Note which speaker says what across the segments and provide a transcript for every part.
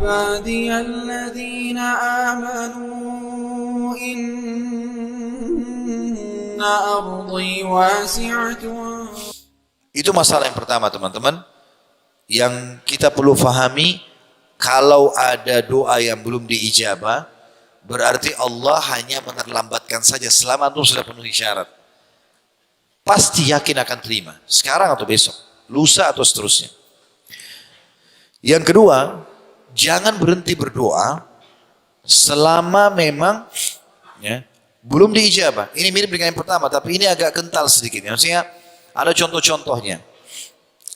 Speaker 1: عبادي الذين آمنوا إن أرضي واسعة.
Speaker 2: Itu masalah yang pertama teman-teman. Yang kita perlu fahami, kalau ada doa yang belum diijabah, berarti Allah hanya menerlambatkan saja selama antum sudah penuhi syarat. Pasti yakin akan terima, sekarang atau besok, lusa atau seterusnya. Yang kedua, jangan berhenti berdoa selama memang belum diijabah. Ini mirip dengan yang pertama, tapi ini agak kental sedikit. Maksudnya ada contoh-contohnya.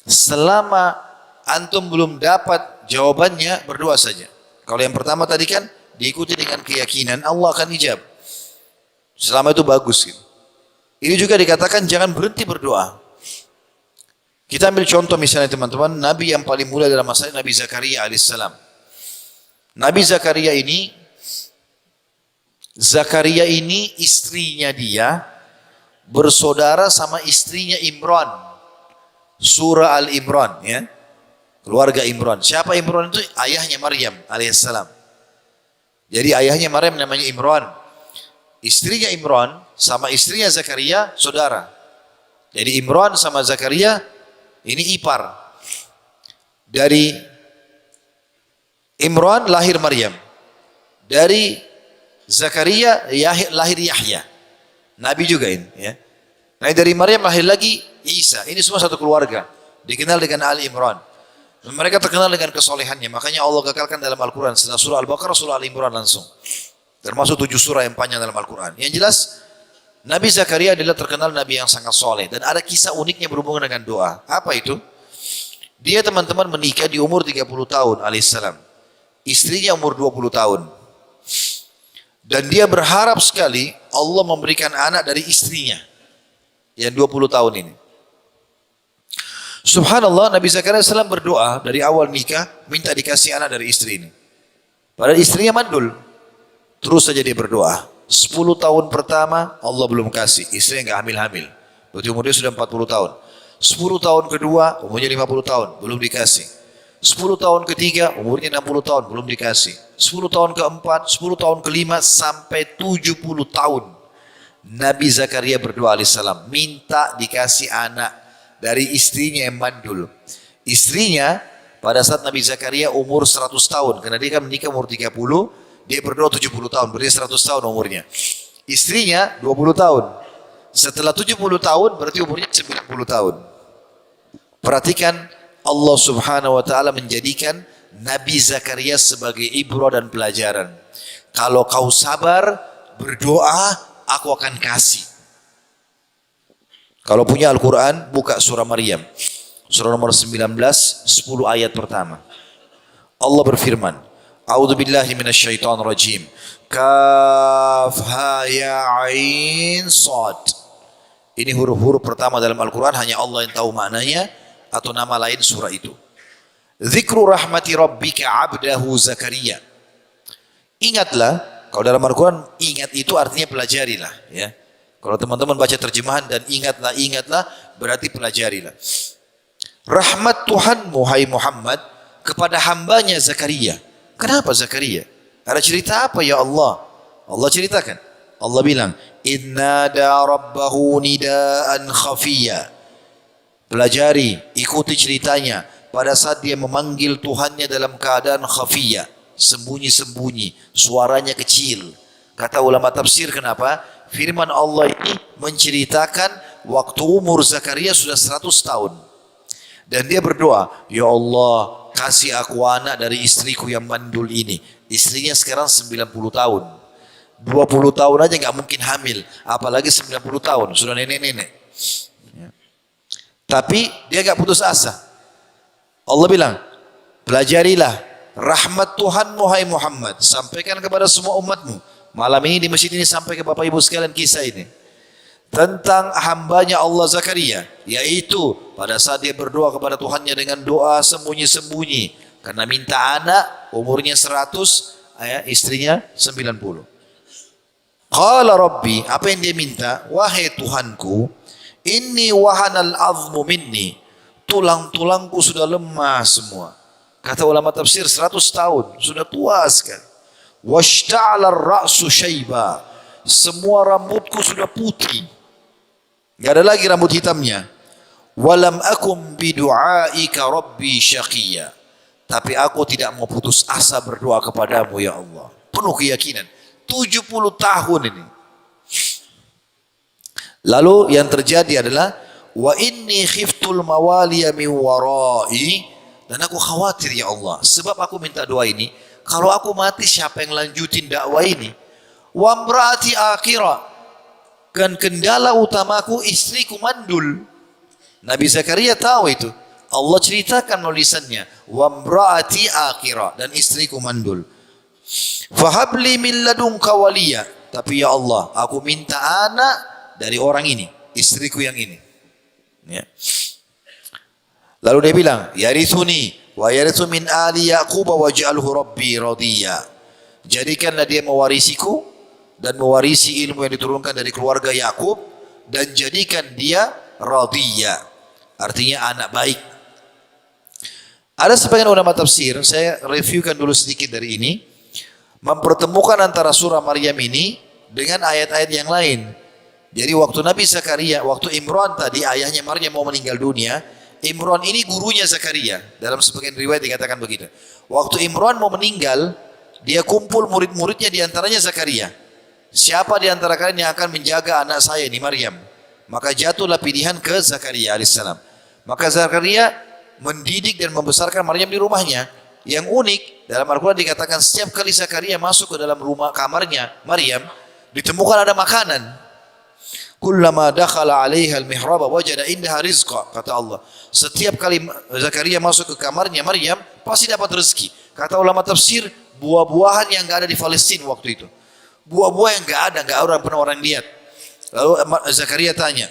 Speaker 2: Selama antum belum dapat jawabannya, berdoa saja. Kalau yang pertama tadi kan diikuti dengan keyakinan Allah akan ijab. Selama itu bagus gitu. Ini juga dikatakan jangan berhenti berdoa. Kita ambil contoh misalnya teman-teman, Nabi yang paling mulia dalam masa Nabi Zakaria alaihissalam. Nabi Zakaria ini istrinya dia bersaudara sama istrinya Imran. Surah Al-Imran ya. Keluarga Imran. Siapa Imran itu? Ayahnya Maryam alaihissalam. Jadi ayahnya Maryam namanya Imran. Istrinya Imran sama istrinya Zakaria saudara. Jadi Imran sama Zakaria ini ipar. Dari Imran lahir Maryam. Dari Zakaria lahir Yahya. Nabi juga ini ya. Nah dari Maryam lahir lagi Isa. Ini semua satu keluarga. Dikenal dengan Ali Imran. Mereka terkenal dengan kesolehannya. Makanya Allah gagalkan dalam Al-Quran. Setelah surah Al-Baqarah, surah Al-Imran langsung. Termasuk 7 surah yang panjang dalam Al-Quran. Yang jelas, Nabi Zakaria adalah terkenal Nabi yang sangat soleh. Dan ada kisah uniknya berhubungan dengan doa. Apa itu? Dia teman-teman menikah di umur 30 tahun alaihissalam. Istrinya umur 20 tahun. Dan dia berharap sekali Allah memberikan anak dari istrinya. Yang 20 tahun ini. Subhanallah, Nabi Zakaria SAW berdoa dari awal nikah, minta dikasih anak dari istri ini. Padahal istrinya mandul. Terus saja dia berdoa. 10 tahun pertama Allah belum kasih. Istrinya nggak hamil-hamil. Berarti umurnya sudah 40 tahun. 10 tahun kedua umurnya 50 tahun. Belum dikasih. 10 tahun ketiga umurnya 60 tahun. Belum dikasih. 10 tahun keempat, 10 tahun kelima sampai 70 tahun. Nabi Zakaria berdoa alaihissalam. Minta dikasih anak dari istrinya yang mandul. Istrinya pada saat Nabi Zakaria umur 100 tahun. Karena dia kan menikah umur 30. Dia berdoa 70 tahun, berarti 100 tahun umurnya. Istrinya 20 tahun. Setelah 70 tahun, berarti umurnya 90 tahun. Perhatikan, Allah subhanahu wa ta'ala menjadikan Nabi Zakaria sebagai ibrah dan pelajaran. Kalau kau sabar, berdoa, aku akan kasih. Kalau punya Al-Quran, buka surah Maryam. Surah nomor 19, 10 ayat pertama. Allah berfirman, A'udzu billahi minasyaitonir rajim. Kaf ha ya ain sad. Ini huruf-huruf pertama dalam Al-Qur'an hanya Allah yang tahu maknanya atau nama lain surah itu. Dzikru rahmati rabbika 'abdahu Zakaria. Ingatlah, kalau dalam Al-Qur'an ingat itu artinya pelajarilah ya. Kalau teman-teman baca terjemahan dan ingatlah berarti pelajarilah. Rahmat Tuhanmu hai Muhammad kepada hambanya Zakaria. Kenapa Zakaria? Ada cerita apa ya Allah? Allah ceritakan. Allah bilang, Inna da rabbahu nidaan khafiyya. Pelajari, ikuti ceritanya. Pada saat dia memanggil Tuhannya dalam keadaan khafiyya. Sembunyi-sembunyi. Suaranya kecil. Kata ulama tafsir kenapa? Firman Allah ini menceritakan waktu umur Zakaria sudah 100 tahun. Dan dia berdoa, Ya Allah, kasih aku anak dari istriku yang mandul ini. Istrinya sekarang 90 tahun. 20 tahun aja nggak mungkin hamil. Apalagi 90 tahun, sudah nenek-nenek. Tapi dia nggak putus asa. Allah bilang, pelajarilah rahmat Tuhanmu hai Muhammad. Sampaikan kepada semua umatmu. Malam ini di masjid ini sampai ke Bapak Ibu sekalian kisah ini. Tentang hambanya Allah Zakaria, yaitu pada saat dia berdoa kepada Tuhannya dengan doa sembunyi-sembunyi karena minta anak, umurnya 100, istrinya 90. Qala Rabbi, apa yang dia minta? Wahai Tuhanku, inni wahanal azmu minni, tulang-tulangku sudah lemah semua Kata ulama tafsir 100 tahun, sudah tua sekali. Washta'ala ar-ra'su syaiba. Semua rambutku sudah putih. Enggak ada lagi rambut hitamnya. Walam akum bidu'aika rabbi syaqiyya. Tapi aku tidak mau putus asa berdoa kepadamu ya Allah. Penuh keyakinan. 70 tahun ini. Lalu yang terjadi adalah wa inni khiftul mawaliya min warai, dan aku khawatir ya Allah, sebab aku minta doa ini, kalau aku mati siapa yang lanjutin dakwah ini? Wa imraati akhirah, kan kendala utamaku istriku mandul. Nabi Zakaria tahu itu. Allah ceritakan nulisannya, wa imraati akhirah, dan istriku mandul. Fahabli min ladunka waliya, tapi ya Allah, aku minta anak dari orang ini, istriku yang ini. Ya. Lalu dia bilang, yarithuni wa yarithu min ali Yaqub waj'alhu rabbi radiyya. Jadikanlah dia mewarisiku dan mewarisi ilmu yang diturunkan dari keluarga Yakub, dan jadikan dia radiyya. Artinya anak baik. Ada sebagian ulama tafsir, saya reviewkan dulu sedikit dari ini, mempertemukan antara surah Maryam ini dengan ayat-ayat yang lain. Jadi waktu Nabi Zakaria, waktu Imran tadi ayahnya Maryam mau meninggal dunia, Imran ini gurunya Zakaria. Dalam sebagian riwayat dikatakan begitu. Waktu Imran mau meninggal, dia kumpul murid-muridnya, diantaranya Zakaria. Siapa di antara kalian yang akan menjaga anak saya ini Maryam? Maka jatuhlah pilihan ke Zakaria alaihissalam. Maka Zakaria mendidik dan membesarkan Maryam di rumahnya. Yang unik, dalam Al-Quran dikatakan setiap kali Zakaria masuk ke dalam rumah kamarnya Maryam, ditemukan ada makanan. Kullama dakhala 'alaiha al-mihrab wajada indaha rizqa, kata Allah. Setiap kali Zakaria masuk ke kamarnya Maryam, pasti dapat rezeki. Kata ulama tafsir, buah-buahan yang enggak ada di Palestina waktu itu. Buah-buah yang enggak pernah orang lihat. Lalu Zakaria tanya,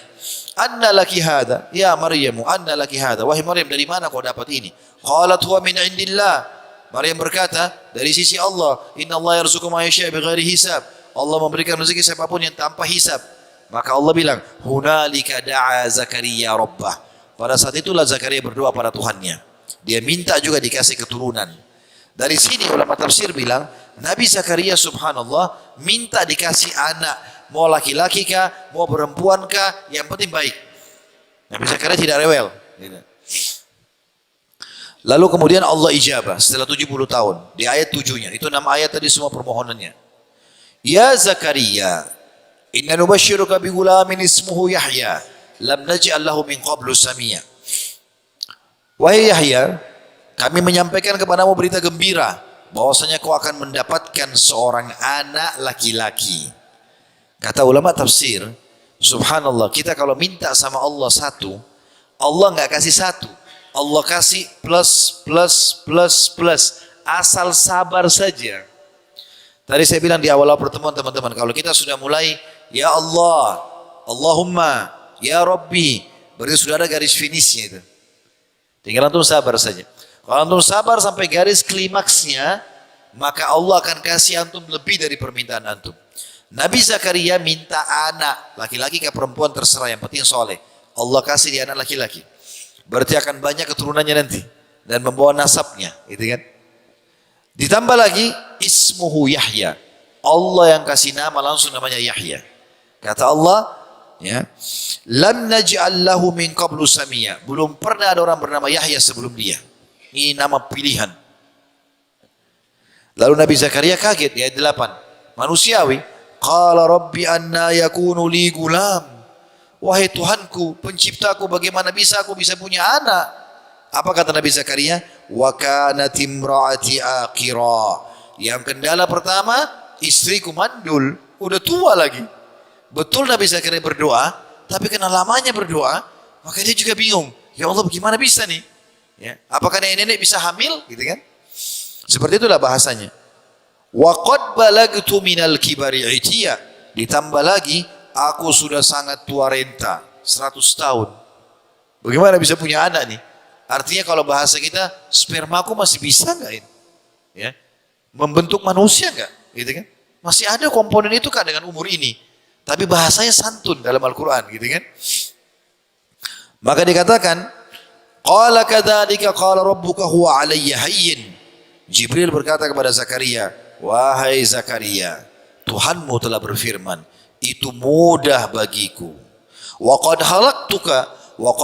Speaker 2: "Anna laki hada?" Ya Maryamu, "Anna laki hada?" Wahai Maryam, dari mana kau dapat ini? Qalat huwa min indillah. Maryam berkata, dari sisi Allah. Inna Allah yarzuqu man yasha' bighairi hisab. Allah memberikan rezeki siapapun yang tanpa hisab. Maka Allah bilang, hunalika da'a Zakaria rabbah. Pada saat itulah Zakaria berdoa pada Tuhannya. Dia minta juga dikasih keturunan. Dari sini ulama tafsir bilang, Nabi Zakaria subhanallah minta dikasih anak. Mau laki-laki kah, mau perempuan kah, yang penting baik. Nabi Zakaria tidak rewel. Lalu kemudian Allah ijabah setelah 70 tahun. Di ayat 7-nya. Itu 6 ayat tadi semua permohonannya. Ya Zakaria, inna nubashiruka bi gulamin ismuhu Yahya, lam naj'al lahu min qablu samia. Wahai Yahya, kami menyampaikan kepadamu berita gembira bahwasanya kau akan mendapatkan seorang anak laki-laki. Kata ulama tafsir, subhanallah, kita kalau minta sama Allah satu, Allah enggak kasih satu. Allah kasih plus plus plus plus, asal sabar saja. Tadi saya bilang di awal pertemuan teman-teman, kalau kita sudah mulai ya Allah, Allahumma, ya Rabbi, berarti sudah ada garis finishnya itu. Tinggal antum sabar saja. Kalau antum sabar sampai garis klimaksnya, maka Allah akan kasih antum lebih dari permintaan antum. Nabi Zakaria minta anak, laki-laki ke perempuan terserah, yang penting soleh. Allah kasih dia anak laki-laki. Berarti akan banyak keturunannya nanti. Dan membawa nasabnya, gitu kan. Ditambah lagi, ismuhu Yahya. Allah yang kasih nama langsung namanya Yahya. Kata Allah, ya, lam naj'al lahu min qablu samia. Belum pernah ada orang bernama Yahya sebelum dia. Ini nama pilihan. Lalu Nabi Zakaria kaget di ayat 8. Manusiawi, qala rabbi anna yakunu li gulam. Wahai Tuhanku, penciptaku, bagaimana bisa aku bisa punya anak? Apa kata Nabi Zakaria? Wa kanat imraati aqira. Yang kendala pertama, istriku mandul, udah tua lagi. Betul Nabi Zakaria berdoa, tapi karena lamanya berdoa, maka dia juga bingung. Ya Allah, bagaimana bisa nih? Ya, apakah nenek-nenek bisa hamil? Gitu kan? Seperti itulah bahasanya. Wa qad balagtu minal kibari itiya. Ditambah lagi, aku sudah sangat tua renta, 100 tahun. Bagaimana bisa punya anak nih? Artinya kalau bahasa kita, spermaku masih bisa nggak ini? Ya, membentuk manusia nggak? Gitu kan? Masih ada komponen itu kan dengan umur ini. Tapi bahasanya santun dalam Al-Quran, gitu kan? Maka dikatakan, Qala kadzalika qala rabbuka huwa alayya hayyin. Jibril berkata kepada Zakaria, wahai Zakaria, Tuhanmu telah berfirman, itu mudah bagiku. Wa qad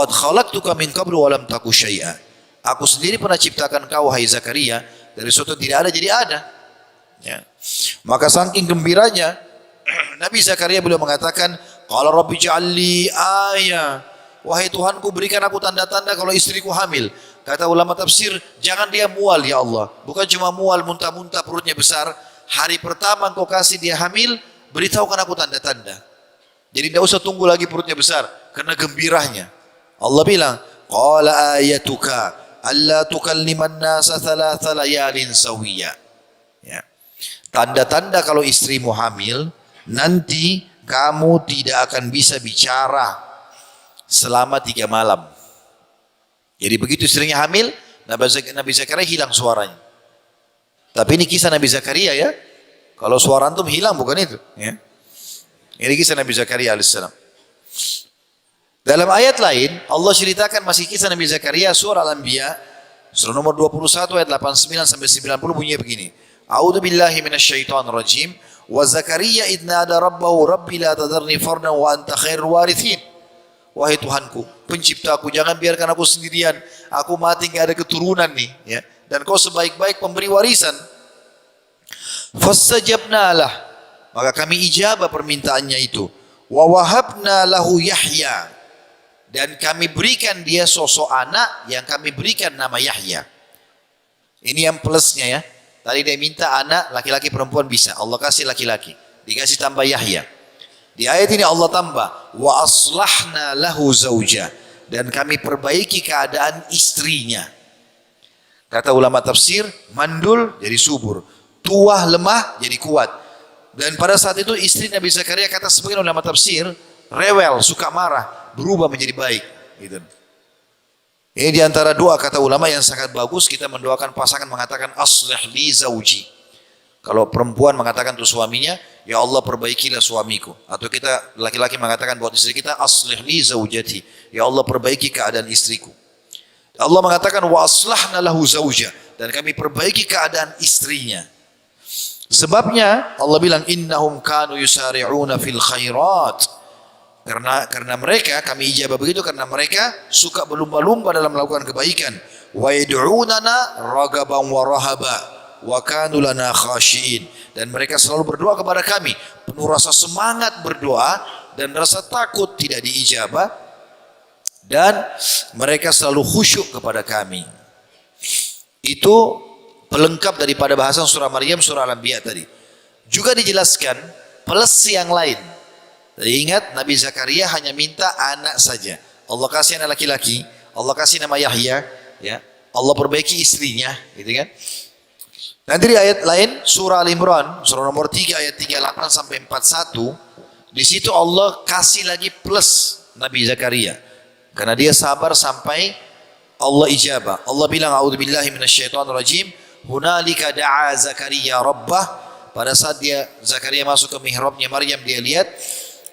Speaker 2: khalaqtuka min qablu wa lam taku syai'a. Aku sendiri pernah ciptakan kau, hai Zakaria, dari suatu tidak ada jadi ada. Ya. Maka saking gembiranya Nabi Zakaria beliau mengatakan, qala rabbi ja'alli ayah. Wahai Tuhanku, berikan aku tanda-tanda kalau istriku hamil. Kata ulama tafsir, jangan dia mual ya Allah. Bukan cuma mual muntah-muntah perutnya besar. Hari pertama engkau kasih dia hamil, beritahukan aku tanda-tanda. Jadi tidak usah tunggu lagi perutnya besar, karena gembiranya. Allah bilang, qala ayatuka alla tukalliman nasa thalatha layalin sawiya. Ya. Tanda-tanda kalau istrimu hamil, nanti kamu tidak akan bisa bicara selama 3 malam. Jadi begitu istrinya hamil, Nabi Zakaria hilang suaranya. Tapi ini kisah Nabi Zakaria ya. Kalau suara antum hilang bukan itu. Ya. Ini kisah Nabi Zakaria alaihissalam. Dalam ayat lain, Allah ceritakan masih kisah Nabi Zakaria, surah Al-Anbiya, surah nomor 21 ayat 89 sampai 90 bunyinya begini. A'udzu billahi minasyaitonir rajim. Wa Zakaria idh nada rabbahu rabbi la tadarni fardan wa anta khairul warithin. Wahai Tuhanku, penciptaku, jangan biarkan aku sendirian. Aku mati nggak ada keturunan nih, ya. Dan kau sebaik-baik pemberi warisan. Fastajabna lah, maka kami ijabah permintaannya itu. Wa wahabna lahu Yahya, dan kami berikan dia sosok anak yang kami berikan nama Yahya. Ini yang plusnya ya. Tadi dia minta anak laki-laki perempuan bisa, Allah kasih laki-laki, dikasih tambah Yahya. Di ayat ini Allah tambah, wa aslahna lahu zauja, dan kami perbaiki keadaan istrinya. Kata ulama tafsir, mandul jadi subur, tua lemah jadi kuat. Dan pada saat itu istri Nabi Zakaria, kata sebagian ulama tafsir, rewel, suka marah, berubah menjadi baik. Gitu. Ini diantara doa kata ulama yang sangat bagus, kita mendoakan pasangan mengatakan aslih li zauji. Kalau perempuan mengatakan untuk suaminya, ya Allah perbaikilah suamiku. Atau kita laki-laki mengatakan buat istri kita, aslih li zaujati. Ya Allah perbaiki keadaan istriku. Allah mengatakan wa aslahna lahu zauja, dan kami perbaiki keadaan istrinya. Sebabnya Allah bilang innahum kanu yusari'una fil khairat. Karena mereka kami ijabah begitu karena mereka suka berlumba-lumba dalam melakukan kebaikan. Wa yad'unana ragaban wa rahaba. Wa kanu lana khashiin, dan mereka selalu berdoa kepada kami penuh rasa semangat berdoa dan rasa takut tidak diijabah, dan mereka selalu khusyuk kepada kami. Itu pelengkap daripada bahasan surah Maryam, surah Al-Anbiya tadi. Juga dijelaskan plus yang lain. Ingat Nabi Zakaria hanya minta anak saja, Allah kasih anak laki-laki, Allah kasih nama Yahya, ya. Allah perbaiki istrinya, gitu kan. Nanti di ayat lain surah Al-Imran surah nomor 3 ayat 38 sampai 41, di situ Allah kasih lagi plus Nabi Zakaria karena dia sabar sampai Allah ijabah. Allah bilang a'udzubillahi minasyaitonir rajim, hunalika da'a Zakaria rabbah. Pada saat Zakaria masuk ke mihrabnya Maryam, dia lihat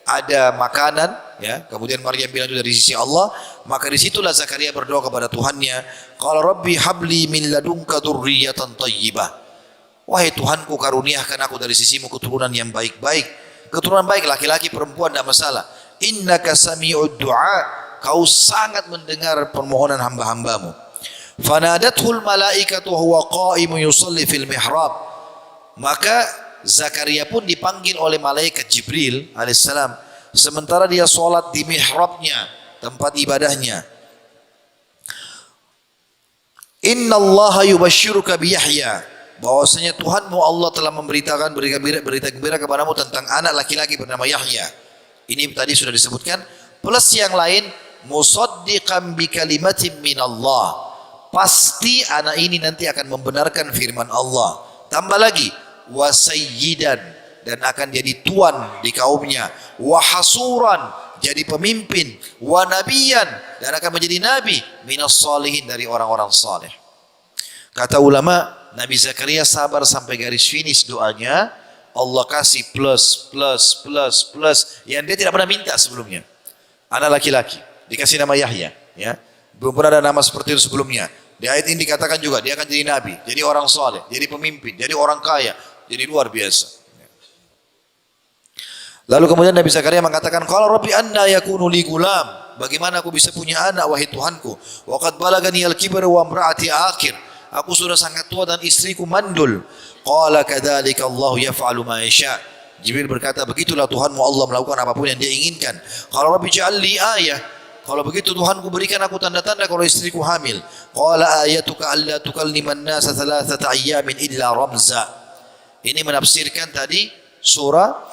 Speaker 2: ada makanan, ya. Kemudian Maryam bilang itu dari sisi Allah, maka disitulah Zakaria berdoa kepada Tuhannya, qala rabbi habli min ladunka dzurriyyatan thayyibah. Wahai Tuhanku, karuniakan aku dari sisimu keturunan yang baik-baik. Keturunan baik, laki-laki perempuan tidak masalah. Innaka sami'ud du'a, kau sangat mendengar permohonan hamba-hambamu. Fanadathul malaikatu huwa qa'imun yusalli fil mihrab. Maka Zakaria pun dipanggil oleh malaikat Jibril alaihissalam sementara dia sholat di mihrabnya, tempat ibadahnya. Inna Allah yubashiruka bi Yahya, bahwasanya Tuhanmu Allah telah memberitakan berita gembira kepadamu tentang anak laki-laki bernama Yahya. Ini tadi sudah disebutkan. Plus yang lain, musaddiqan bi kalimatin min Allah, pasti anak ini nanti akan membenarkan firman Allah. Tambah lagi, wa sayyidan, dan akan jadi tuan di kaumnya, wa hasuran, jadi pemimpin, wa nabiyan, dan akan menjadi nabi, minas salihin, dari orang-orang saleh. Kata ulama, Nabi Zakaria sabar sampai garis finish doanya, Allah kasih plus yang dia tidak pernah minta sebelumnya. Anak laki-laki dikasih nama Yahya, ya. Belum pernah ada nama seperti itu sebelumnya. Di ayat ini dikatakan juga dia akan jadi nabi, jadi orang soleh, jadi pemimpin, jadi orang kaya, jadi luar biasa. Lalu kemudian Nabi Zakaria mengatakan, "Qala rabbi anna yakunu li gulam?" Bagaimana aku bisa punya anak wahai Tuhanku? Wa qad balagani al-kibar wa imraati akhir. Aku sudah sangat tua dan istriku mandul. Qala kadzalika Allah yaf'alu ma yasha. Jibril berkata, begitulah Tuhanmu Allah melakukan apapun yang dia inginkan. Qala rabbi ij'al li ayah. Kalau begitu Tuhanku berikan aku tanda-tanda kalau istriku hamil. Qala ayatuka alla tukalliman nasa thalathata ayyamin illa ramza. Ini menafsirkan tadi surah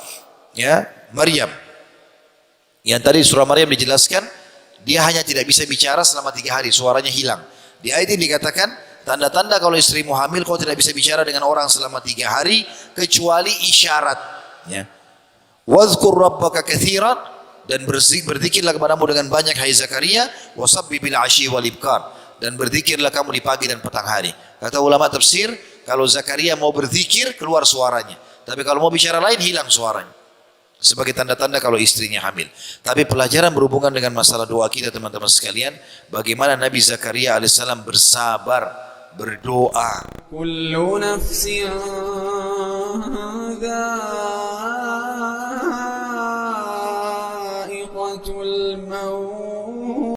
Speaker 2: Maryam. Yang tadi surah Maryam dijelaskan dia hanya tidak bisa bicara selama 3 hari, suaranya hilang. Di ayat ini dikatakan tanda-tanda kalau istrimu hamil kau tidak bisa bicara dengan orang selama 3 hari kecuali isyarat. Wadhkur rabbaka katsiran, dan berzikirlah kepadamu dengan banyak hai Zakaria, wasabbi bil asyi wal ibkar, dan berzikirlah kamu di pagi dan petang hari. Kata ulama tafsir, kalau Zakaria mau berzikir keluar suaranya, tapi kalau mau bicara lain hilang suaranya. Sebagai tanda-tanda kalau istrinya hamil. Tapi pelajaran berhubungan dengan masalah doa kita teman-teman sekalian, bagaimana Nabi Zakaria alaihissalam bersabar, berdoa.
Speaker 1: Kullu nafsin